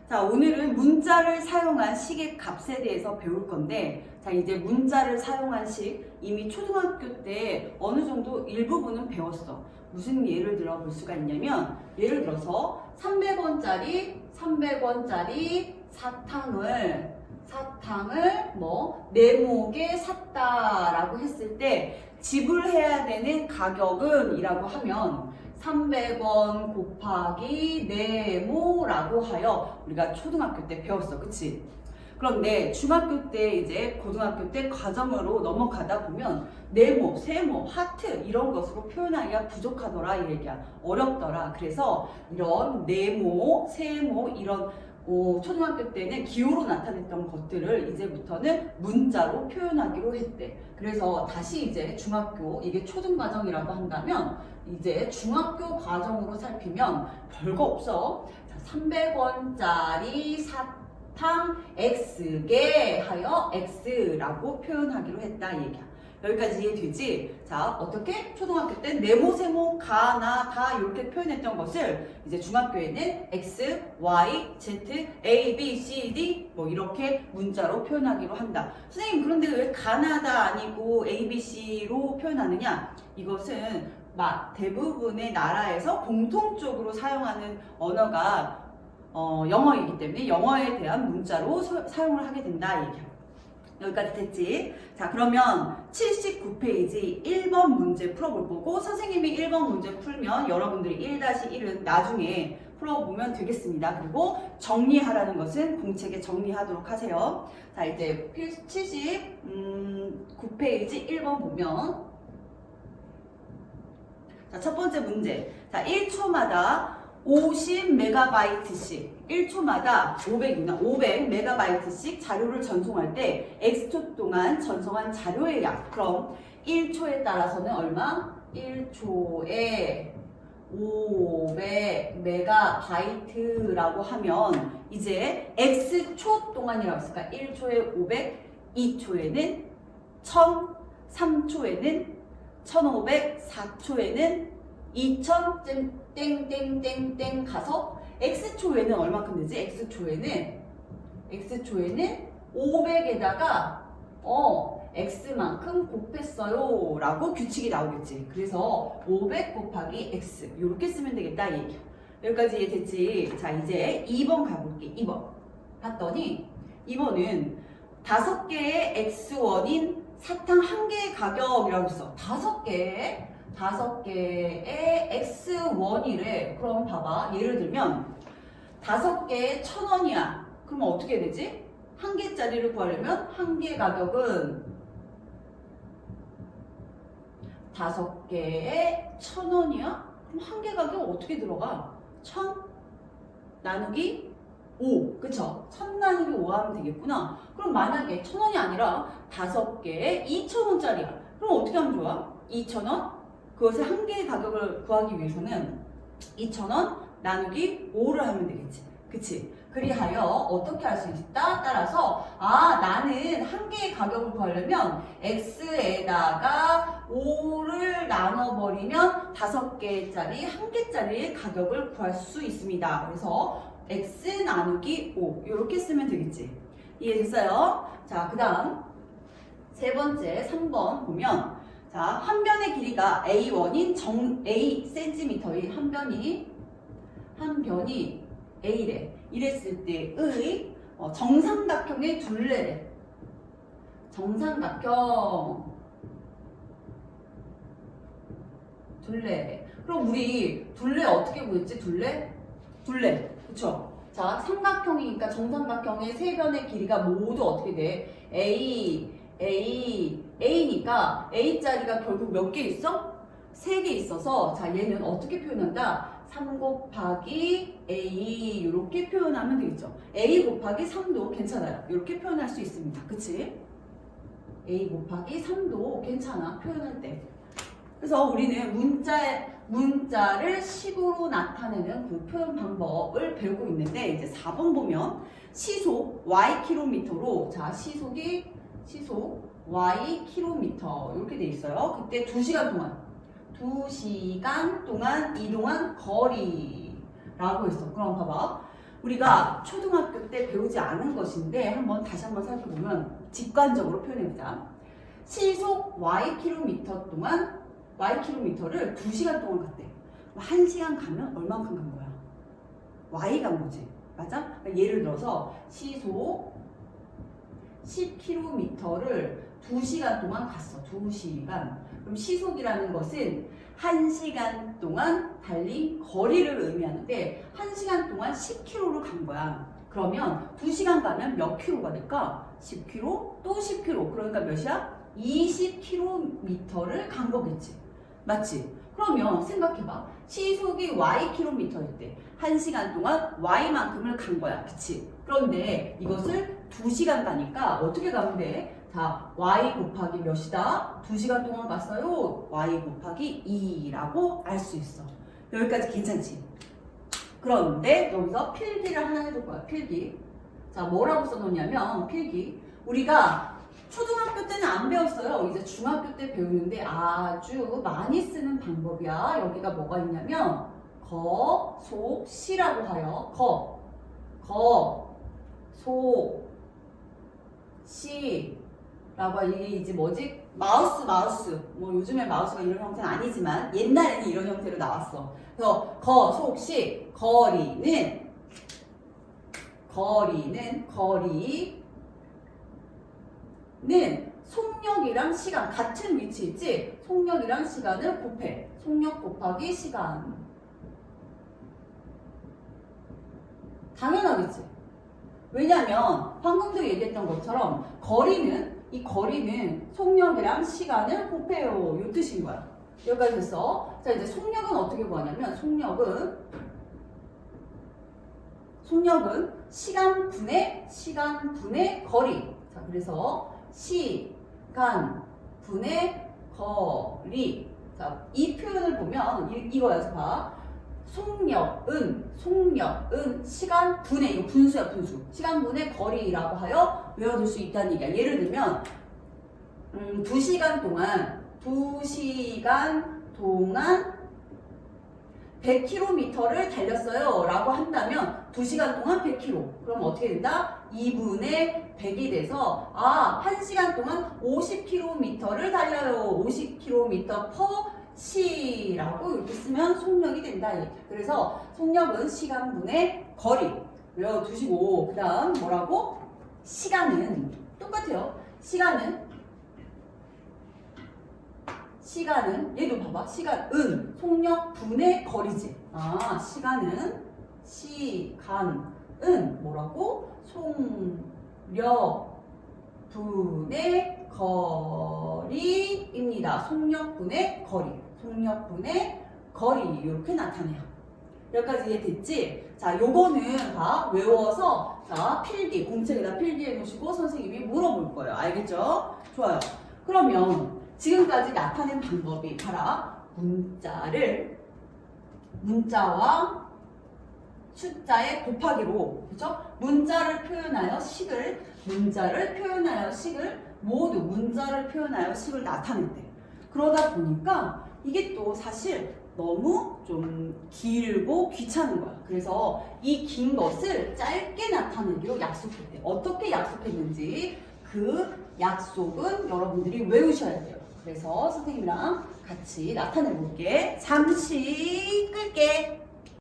자, 오늘은 문자를 사용한 식의 값에 대해서 배울 건데, 자, 이제 문자를 사용한 식 이미 초등학교 때 어느 정도 일부분은 배웠어. 무슨 예를 들어 볼 수가 있냐면, 예를 들어서 300원짜리 사탕을 네모게 샀다라고 했을 때 지불해야 되는 가격은 이라고 하면 300원 곱하기 네모라고 하여 우리가 초등학교 때 배웠어. 그치? 그런데 중학교 때 이제 고등학교 때 과정으로 넘어가다 보면 네모, 세모, 하트 이런 것으로 표현하기가 부족하더라 이 얘기야. 어렵더라. 그래서 이런 네모, 세모 이런 초등학교 때는 기호로 나타냈던 것들을 이제부터는 문자로 표현하기로 했대. 그래서 다시 이제 중학교, 이게 초등과정이라고 한다면 이제 중학교 과정으로 살피면 별거 없어. 자, 300원짜리 사탕 X개 하여 X라고 표현하기로 했다 이 얘기야. 여기까지 이해되지? 자, 어떻게? 초등학교 때 네모, 세모, 가, 나, 다 이렇게 표현했던 것을 이제 중학교에는 X, Y, Z, A, B, C, D 뭐 이렇게 문자로 표현하기로 한다. 선생님, 그런데 왜 가나다 아니고 A, B, C로 표현하느냐? 이것은 대부분의 나라에서 공통적으로 사용하는 언어가 영어이기 때문에 영어에 대한 문자로 사용을 하게 된다 이 얘기야. 여기까지 됐지? 자, 그러면 79페이지 1번 문제 풀어볼 거고, 선생님이 1번 문제 풀면 여러분들이 1-1은 나중에 풀어보면 되겠습니다. 그리고 정리하라는 것은 공책에 정리하도록 하세요. 자, 이제 79페이지 1번 보면, 자, 첫 번째 문제. 자, 1초마다 50MB씩 1초마다 500MB씩 자료를 전송할 때 X초 동안 전송한 자료의 양. 그럼 1초에 따라서는 얼마? 1초에 500MB라고 하면 이제 X초 동안이라고 했으니까 1초에 500, 2초에는 1000, 3초에는 1500, 4초에는 2000 땡땡땡땡 가서 X초에는 얼마큼 되지? X초에는 500에다가 X만큼 곱했어요 라고 규칙이 나오겠지. 그래서 500 곱하기 X 이렇게 쓰면 되겠다 이 얘기야. 여기까지 이해됐지? 자, 이제 2번 가볼게. 2번 봤더니 2번은 5개의 X1인 사탕 1개의 가격이라고 했어. 5개의 X1이래. 그럼 봐봐. 예를 들면 5개에 1000원이야. 그러면 어떻게 해야 되지? 1개짜리를 구하려면 1개 가격은 5개에 1000원이야? 그럼 1개 가격 어떻게 들어가? 1000 나누기 5. 그쵸? 1000 나누기 5 하면 되겠구나. 그럼 만약에 1000원이 아니라 5개에 2000원짜리야. 그럼 어떻게 하면 좋아? 2000원? 그것의 1개의 가격을 구하기 위해서는 2000원 나누기 5를 하면 되겠지. 그치? 그리하여 어떻게 할 수 있다? 따라서 나는 1개의 가격을 구하려면 X에다가 5를 나눠버리면 5개짜리 1개짜리의 가격을 구할 수 있습니다. 그래서 X 나누기 5 이렇게 쓰면 되겠지. 이해됐어요? 자, 그 다음 세 번째 3번 보면 자, 한 변의 길이가 A1인 A cm인 한 변이 A래. 이랬을 때의 정삼각형의 둘레래. 정삼각형 둘레. 그럼 우리 둘레 어떻게 구했지? 둘레. 그쵸? 자, 삼각형이니까 정삼각형의 세 변의 길이가 모두 어떻게 돼? A니까 A자리가 결국 몇 개 있어? 3개 있어서 자, 얘는 어떻게 표현한다? 3 곱하기 A 이렇게 표현하면 되겠죠. A 곱하기 3도 괜찮아요. 이렇게 표현할 수 있습니다. 그치? A 곱하기 3도 괜찮아. 표현할 때. 그래서 우리는 문자를 식으로 나타내는 그 표현 방법을 배우고 있는데 이제 4번 보면 시속 Ykm로 자, 시속 Ykm 이렇게 돼 있어요. 그때 2시간 동안 이동한 거리라고 했어. 그럼 봐봐. 우리가 초등학교 때 배우지 않은 것인데 다시 한번 살펴보면 직관적으로 표현해보자. 시속 Ykm 동안 Ykm를 2시간 동안 갔대. 1시간 가면 얼만큼 간 거야? Y 간 거지. 맞아? 그러니까 예를 들어서 시속 10km를 2시간 동안 갔어. 2시간. 그럼 시속이라는 것은 1시간 동안 달린 거리를 의미하는데 1시간 동안 10km를 간 거야. 그러면 2시간 가면 몇 킬로가 될까? 10km 또 10km. 그러니까 몇이야? 20km를 간 거겠지. 맞지? 그러면 생각해봐. 시속이 Ykm일 때 1시간 동안 Y만큼을 간 거야. 그치? 그런데 이것을 2시간 가니까 어떻게 가면 돼? 자, Y 곱하기 몇이다? 2시간 동안 갔어요. Y 곱하기 2라고 알 수 있어. 여기까지 괜찮지? 그런데 여기서 필기를 하나 해줄 거야. 필기. 자, 뭐라고 써놓냐면 필기. 우리가 초등학교 때는 안 배웠어요. 이제 중학교 때 배우는데 아주 많이 쓰는 방법이야. 여기가 뭐가 있냐면 거, 속, 시라고 하여 속, 시라고 이게 이제 뭐지? 마우스. 뭐 요즘에 마우스가 이런 형태는 아니지만 옛날에는 이런 형태로 나왔어. 그래서 거, 속, 시, 거리는 속력이랑 시간 같은 위치에 있지? 속력이랑 시간을 곱해. 속력 곱하기 시간. 당연하겠지. 왜냐면 방금도 얘기했던 것처럼 이 거리는 속력이랑 시간을 곱해요. 이 뜻인 거야. 여기까지 됐어. 자, 이제 속력은 어떻게 구하냐면 속력은 시간 분의 거리. 자, 그래서 시간 분의 거리. 자, 이 표현을 보면 이거야. 봐. 속력은 시간 분의, 이거 분수야, 분수. 시간 분의 거리라고 하여 외워둘 수 있다는 얘기야. 예를 들면 2시간 동안 100km를 달렸어요 라고 한다면 2시간 동안 100km. 그럼 어떻게 된다? 2분의 100이 돼서 1시간 동안 50km를 달려요. 50km per 시라고 이렇게 쓰면 속력이 된다. 그래서 속력은 시간 분의 거리. 외워두시고 그 다음 뭐라고? 시간은 똑같아요. 시간은 얘도 봐봐. 시간은 속력 분의 거리지. 시간은 뭐라고? 속력 분의 거리입니다. 속력 분의 거리 이렇게 나타내요. 여기까지 이해됐지? 자, 요거는 다 외워서 필기, 공책에다 필기해 놓으시고 선생님이 물어볼 거예요. 알겠죠? 좋아요. 그러면 지금까지 나타낸 방법이 봐라. 문자와 숫자의 곱하기로, 그죠? 문자를 표현하여 식을 모두 문자를 표현하여 식을 나타낸대. 그러다 보니까 이게 또 사실 너무 좀 길고 귀찮은 거야. 그래서 이 긴 것을 짧게 나타내기로 약속했대. 어떻게 약속했는지 그 약속은 여러분들이 외우셔야 돼요. 그래서 선생님이랑 같이 나타내 볼게. 잠시 끌게.